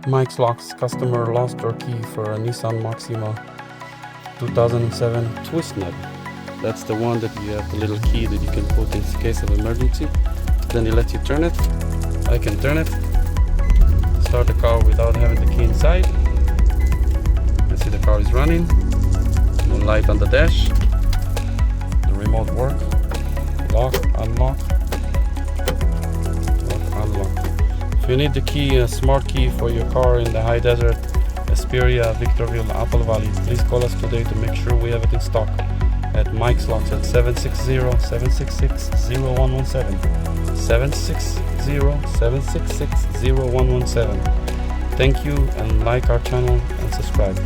MikesLocks customer lost their key for a Nissan Maxima 2007 twist nut. That's the one that you have the little key that you can put in case of emergency. Then they let you turn it. I can turn it. Start the car without having the key inside. You see the car is running. No light on the dash. The remote work. Lock, unlock. Lock, unlock. If you need the key, a smart key for your car in the high desert, Hesperia, Victorville, Apple Valley, please call us today to make sure we have it in stock at MikesLocks at 760-766-0117. 760-766-0117. Thank you, and like our channel and subscribe.